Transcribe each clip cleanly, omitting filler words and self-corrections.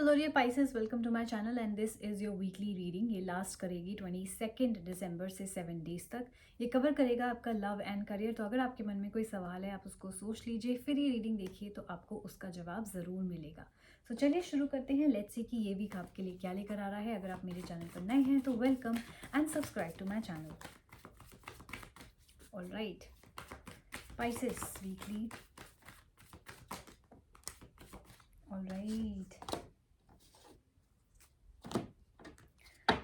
Hello dear Pisces, welcome to my channel and this is your weekly reading. ये last करेगी 22 दिसंबर से 7 days तक। ये कवर करेगा आपका लव एंड करियर। तो अगर आपके मन में कोई सवाल है आप उसको सोच लीजिए, फिर ये रीडिंग देखिए तो आपको उसका जवाब ज़रूर मिलेगा। तो चलिए शुरू करते हैं। लेट्स सी कि ये वीक आपके लिए क्या लेकर आ रहा है। अगर आप मेरे चैनल पर नए हैं तो welcome and subscribe to my channel. Alright Pisces weekly. Alright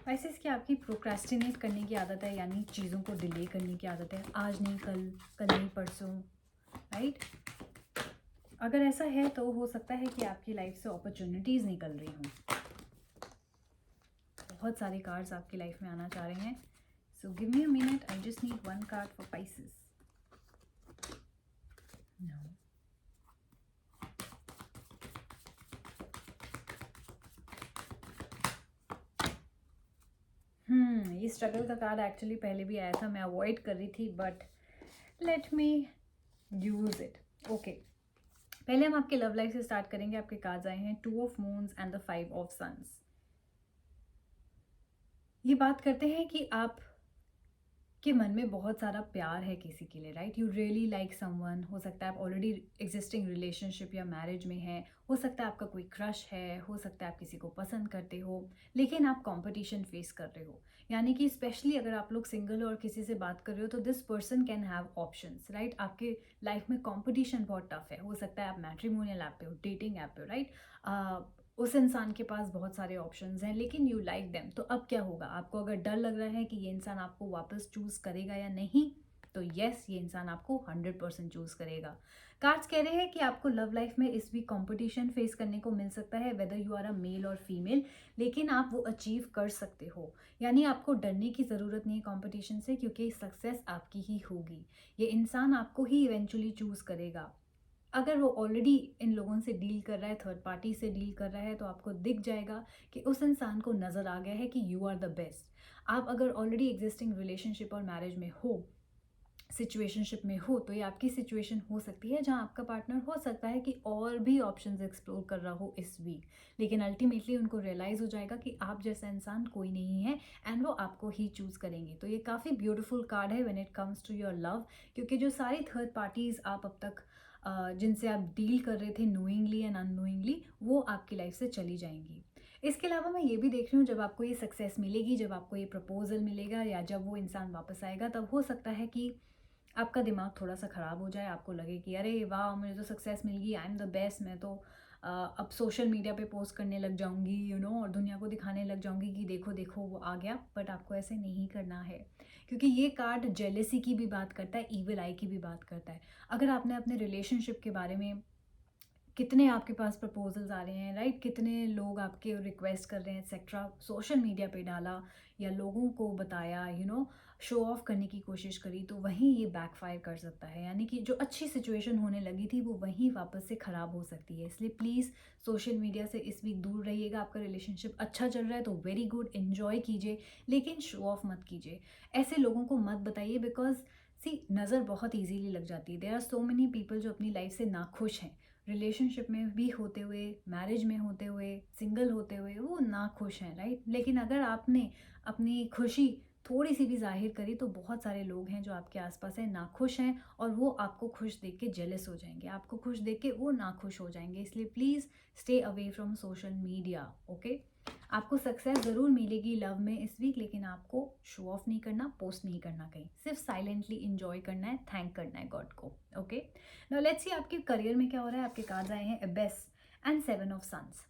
Pisces, की आपकी प्रोक्रेस्टिनेट करने की आदत है, यानी चीज़ों को डिले करने की आदत है। आज नहीं कल, कल नहीं परसों, राइट। अगर ऐसा है तो हो सकता है कि आपकी लाइफ से अपॉर्चुनिटीज़ निकल रही हों। बहुत सारे कार्ड्स आपकी लाइफ में आना चाह रहे हैं। So give me a minute, I just need one card for Pisces. No, ये स्ट्रगल का कार्ड एक्चुअली पहले भी आया था, मैं अवॉइड कर रही थी, but let me use it. Okay, पहले हम आपके लव लाइफ से स्टार्ट करेंगे। आपके कार्ड्स आए हैं 2 of moons and the 5 of suns. ये बात करते हैं कि आप के मन में बहुत सारा प्यार है किसी के लिए, right. You really like someone. हो सकता है आप ऑलरेडी एग्जिस्टिंग रिलेशनशिप या मैरिज में हैं, हो सकता है आपका कोई क्रश है, हो सकता है आप किसी को पसंद करते हो, लेकिन आप कंपटीशन फेस कर रहे हो। यानी कि स्पेशली अगर आप लोग सिंगल और किसी से बात कर रहे हो तो this person can have options, right. आपके लाइफ में कंपटीशन बहुत टफ है। हो सकता है आप मैट्रिमोनियल ऐप पे हो, डेटिंग ऐप पे हो, राइट। उस इंसान के पास बहुत सारे ऑप्शंस हैं, लेकिन यू लाइक देम। तो अब क्या होगा, आपको अगर डर लग रहा है कि ये इंसान आपको वापस चूज़ करेगा या नहीं, तो यस, ये इंसान आपको 100% चूज़ करेगा। कार्ड्स कह रहे हैं कि आपको लव लाइफ में इस वीक कंपटीशन फेस करने को मिल सकता है, whether you are a male और फीमेल, लेकिन आप वो अचीव कर सकते हो। यानी आपको डरने की ज़रूरत नहीं है कंपटीशन से, क्योंकि सक्सेस आपकी ही होगी। ये इंसान आपको ही इवेंचुअली चूज़ करेगा। अगर वो ऑलरेडी इन लोगों से डील कर रहा है, थर्ड पार्टी से डील कर रहा है, तो आपको दिख जाएगा कि उस इंसान को नज़र आ गया है कि यू आर द बेस्ट। आप अगर ऑलरेडी एग्जिस्टिंग रिलेशनशिप और मैरिज में हो, सिचुएशनशिप में हो, तो ये आपकी सिचुएशन हो सकती है जहां आपका पार्टनर हो सकता है कि और भी ऑप्शंस एक्सप्लोर कर रहा हो इस वीक, लेकिन अल्टीमेटली उनको रियलाइज़ हो जाएगा कि आप जैसा इंसान कोई नहीं है एंड वो आपको ही चूज़ करेंगे। तो ये काफ़ी ब्यूटीफुल कार्ड है when it comes to your love, क्योंकि जो सारी थर्ड पार्टीज़ आप अब तक जिनसे आप डील कर रहे थे नोइंगली एंड अननोइंगली, वो आपकी लाइफ से चली जाएंगी। इसके अलावा मैं ये भी देख रही हूँ, जब आपको ये सक्सेस मिलेगी, जब आपको ये प्रपोजल मिलेगा या जब वो इंसान वापस आएगा, तब हो सकता है कि आपका दिमाग थोड़ा सा ख़राब हो जाए। आपको लगे कि अरे वाह, मुझे तो सक्सेस मिल गई, आई एम द बेस्ट। मैं तो अब सोशल मीडिया पे पोस्ट करने लग जाऊंगी, और दुनिया को दिखाने लग जाऊंगी कि देखो देखो वो आ गया। बट आपको ऐसे नहीं करना है, क्योंकि ये कार्ड जेलेसी की भी बात करता है, ईविल आई की भी बात करता है। अगर आपने अपने रिलेशनशिप के बारे में, कितने आपके पास प्रपोजल्स आ रहे हैं, राइट, कितने लोग आपके रिक्वेस्ट कर रहे हैं एक्सेट्रा, सोशल मीडिया पे डाला या लोगों को बताया, शो ऑफ करने की कोशिश करी, तो वहीं ये बैकफायर कर सकता है। यानी कि जो अच्छी सिचुएशन होने लगी थी वो वहीं वापस से ख़राब हो सकती है। इसलिए प्लीज़ सोशल मीडिया से इस वीक दूर रहिएगा। आपका रिलेशनशिप अच्छा चल रहा है तो वेरी गुड, एन्जॉय कीजिए, लेकिन शो ऑफ मत कीजिए। ऐसे लोगों को मत बताइए, बिकॉज सी नज़र बहुत ईजीली लग जाती है। There are so many people जो अपनी लाइफ से नाखुश हैं, रिलेशनशिप में भी होते हुए, मैरिज में होते हुए, सिंगल होते हुए, वो ना खुश हैं, राइट। लेकिन अगर आपने अपनी खुशी थोड़ी सी भी जाहिर करी तो बहुत सारे लोग हैं जो आपके आसपास हैं, नाखुश हैं, और वो आपको खुश देख के जेलस हो जाएंगे, आपको खुश देख के वो नाखुश हो जाएंगे। इसलिए please stay away from social media. Okay, आपको सक्सेस ज़रूर मिलेगी लव में इस वीक, लेकिन आपको शो ऑफ नहीं करना, पोस्ट नहीं करना कहीं, सिर्फ साइलेंटली इंजॉय करना है, थैंक करना है गॉड को। ओके, नाउ लेट्स सी आपके करियर में क्या हो रहा है। आपके कार्ड्स आए हैं एबेस एंड 7 ऑफ सन्स।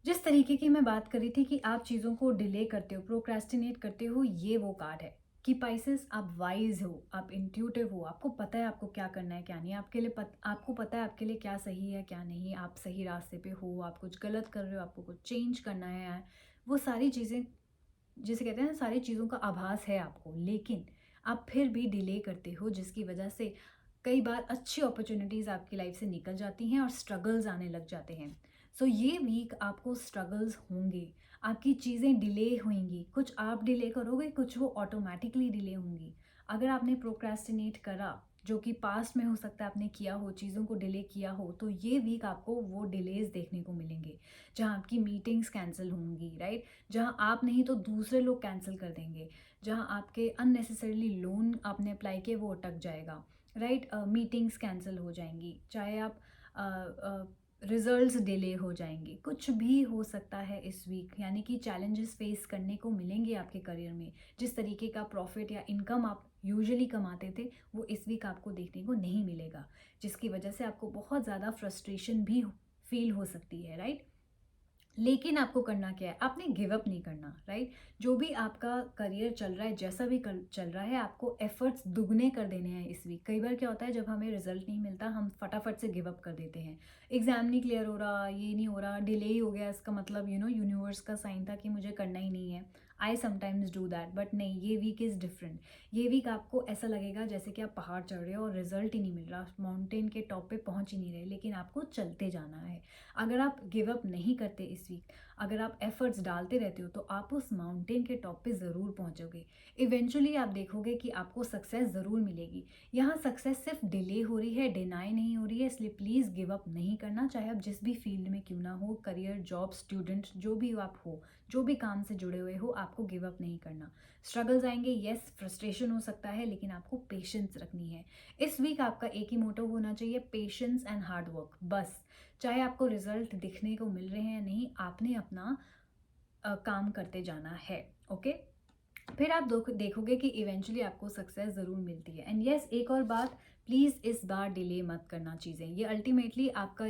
जिस तरीके की मैं बात कर रही थी कि आप चीज़ों को डिले करते हो, प्रोक्रेस्टिनेट करते हो, ये वो कार्ड है कि पाइसेस, आप वाइज हो, आप इंट्यूटिव हो, आपको पता है आपको क्या करना है क्या नहीं। आपको पता है आपके लिए क्या सही है क्या नहीं, आप सही रास्ते पे हो, आप कुछ गलत कर रहे हो, आपको कुछ चेंज करना है, वो सारी चीज़ें, जिसे कहते हैं ना, सारी चीज़ों का आभास है आपको, लेकिन आप फिर भी डिले करते हो, जिसकी वजह से कई बार अच्छी अपॉर्चुनिटीज़ आपकी लाइफ से निकल जाती हैं और स्ट्रगल्स आने लग जाते हैं। सो ये वीक आपको स्ट्रगल्स होंगे, आपकी चीज़ें डिले होंगी, कुछ आप डिले करोगे, कुछ वो ऑटोमेटिकली डिले होंगी। अगर आपने प्रोक्रेस्टिनेट करा जो कि पास्ट में हो सकता है आपने किया हो, चीज़ों को डिले किया हो, तो ये वीक आपको वो डिलेज़ देखने को मिलेंगे। जहाँ आपकी मीटिंग्स कैंसल होंगी, राइट? जहाँ आप नहीं तो दूसरे लोग कैंसल कर देंगे। जहाँ आपके अननेसेसरीली लोन आपने अप्लाई किए वो अटक जाएगा, राइट? मीटिंग्स कैंसल हो जाएँगी, चाहे आप रिजल्ट्स डिले हो जाएंगे, कुछ भी हो सकता है इस वीक। यानी कि चैलेंजेस फेस करने को मिलेंगे आपके करियर में। जिस तरीके का प्रॉफिट या इनकम आप यूजुअली कमाते थे वो इस वीक आपको देखने को नहीं मिलेगा, जिसकी वजह से आपको बहुत ज़्यादा फ्रस्ट्रेशन भी फील हो सकती है, राइट? लेकिन आपको करना क्या है, आपने गिव अप नहीं करना, राइट? जो भी आपका करियर चल रहा है, जैसा भी चल रहा है, आपको एफर्ट्स दुगने कर देने हैं इस वीक। कई बार क्या होता है, जब हमें रिजल्ट नहीं मिलता हम फटाफट से गिव अप कर देते हैं। एग्जाम नहीं क्लियर हो रहा, ये नहीं हो रहा, डिले ही हो गया, इसका मतलब यूनिवर्स का साइन था कि मुझे करना ही नहीं है। I sometimes do that, but नहीं, ये वीक इज़ डिफरेंट। ये वीक आपको ऐसा लगेगा जैसे कि आप पहाड़ चढ़ रहे हो और रिजल्ट ही नहीं मिल रहा, माउंटेन के टॉप पे पहुंच ही नहीं रहे, लेकिन आपको चलते जाना है। अगर आप गिव अप नहीं करते इस वीक, अगर आप एफर्ट्स डालते रहते हो, तो आप उस माउंटेन के टॉप पे ज़रूर पहुंचोगे। इवेंचुअली आप देखोगे कि आपको सक्सेस ज़रूर मिलेगी। यहाँ सक्सेस सिर्फ डिले हो रही है, डिनाई नहीं हो रही है, इसलिए प्लीज़ गिव अप नहीं करना। चाहे आप जिस भी फील्ड में क्यों ना हो, करियर, जॉब, स्टूडेंट, जो भी आप हो, जो भी काम से जुड़े हुए हो, आपको गिव अप नहीं करना। स्ट्रगल्स आएंगे, यस, फ्रस्ट्रेशन हो सकता है, लेकिन आपको पेशेंस रखनी है। इस वीक आपका एक ही मोटो होना चाहिए, पेशेंस एंड हार्ड वर्क, बस। चाहे आपको रिजल्ट दिखने को मिल रहे हैं या नहीं, आपने अपना काम करते जाना है, ओके? फिर आप देखोगे कि इवेंचुअली आपको सक्सेस ज़रूर मिलती है। एंड यस, एक और बात, प्लीज़ इस बार डिले मत करना चीज़ें। ये अल्टीमेटली आपका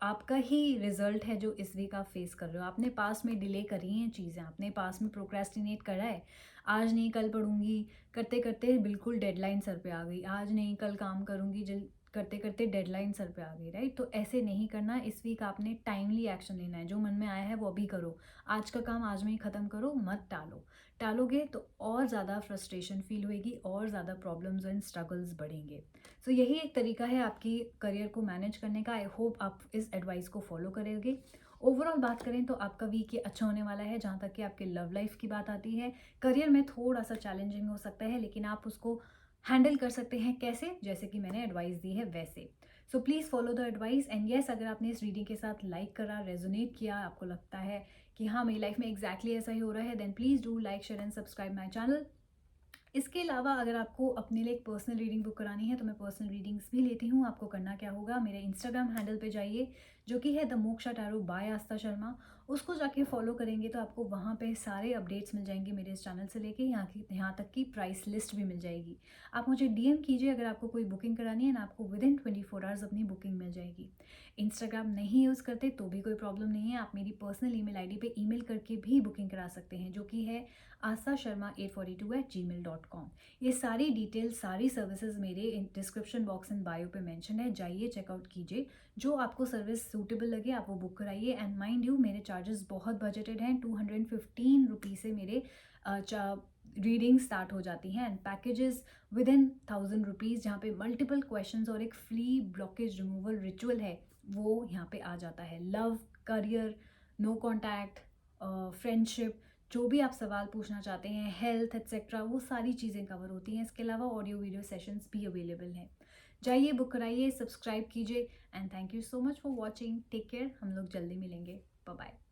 आपका ही रिजल्ट है जो इस वीक आप फेस कर रहे हो। आपने पास में डिले करी हैं चीज़ें, आपने पास में प्रोक्रेस्टिनेट करा है। आज नहीं कल पढ़ूंगी करते करते बिल्कुल डेडलाइन सर पे आ गई, आज नहीं कल काम करूंगी जल करते करते डेडलाइन सर पे आ गई, राइट? तो ऐसे नहीं करना। इस वीक आपने टाइमली एक्शन लेना है, जो मन में आया है वो अभी करो। आज का काम आज में ही ख़त्म करो, मत टालो। टालोगे तो और ज़्यादा फ्रस्ट्रेशन फील होएगी, और ज़्यादा प्रॉब्लम्स एंड स्ट्रगल्स बढ़ेंगे। सो यही एक तरीका है आपकी करियर को मैनेज करने का। आई होप आप इस एडवाइस को फॉलो करेंगे। ओवरऑल बात करें तो आपका वीक ये अच्छा होने वाला है। जहाँ तक कि आपके लव लाइफ की बात आती है, करियर में थोड़ा सा चैलेंजिंग हो सकता है, लेकिन आप उसको हैंडल कर सकते हैं। कैसे? जैसे कि मैंने एडवाइस दी है वैसे। So please follow the advice. And yes, अगर आपने इस रीडिंग के साथ लाइक करा, रेजोनेट किया, आपको लगता है कि हाँ मेरी लाइफ में एग्जैक्टली ऐसा ही हो रहा है, then please do like, share and subscribe my channel. इसके अलावा अगर आपको अपने लिए एक पर्सनल रीडिंग बुक करानी है तो मैं पर्सनल रीडिंग्स भी लेती हूँ। आपको करना क्या होगा, मेरे इंस्टाग्राम हैंडल पे जाइए, जो कि है द मोक्षा टैरो बाय आस्था शर्मा। उसको जाके फॉलो करेंगे तो आपको वहाँ पे सारे अपडेट्स मिल जाएंगे मेरे इस चैनल से लेके यहाँ तक की प्राइस लिस्ट भी मिल जाएगी। आप मुझे डीएम कीजिए अगर आपको कोई बुकिंग करानी है ना, आपको विदिन 24 आवर्स अपनी बुकिंग मिल जाएगी। इंस्टाग्राम नहीं यूज़ करते तो भी कोई प्रॉब्लम नहीं है, आप मेरी पर्सनल ईमेल आईडी पे ईमेल करके भी बुकिंग करा सकते हैं, जो कि है asthasharma842@gmail.com। ये सारी डिटेल, सारी सर्विसेज मेरे डिस्क्रिप्शन बॉक्स एंड बायो पे मेंशन है, जाइए चेकआउट कीजिए। जो आपको सर्विस सूटेबल लगे आप वो बुक कराइए। एंड माइंड यू, मेरे चार्जेस बहुत बजटेड हैं। 215 रुपीज़ से मेरे रीडिंग स्टार्ट हो जाती हैं, and packages with in 1000 rupees, जहाँ पे मल्टीपल क्वेश्चंस और एक फ्री ब्लॉकेज रिमूवल रिचुअल है, वो यहाँ पे आ जाता है। Love, career, no contact, friendship, जो भी आप सवाल पूछना चाहते हैं, हेल्थ एक्सेट्रा, वो सारी चीज़ें कवर होती हैं। इसके अलावा ऑडियो वीडियो सेशंस भी अवेलेबल हैं। जाइए बुक कराइए, सब्सक्राइब कीजिए। And thank you so much for watching. Take care, हम लोग जल्दी मिलेंगे। Bye bye.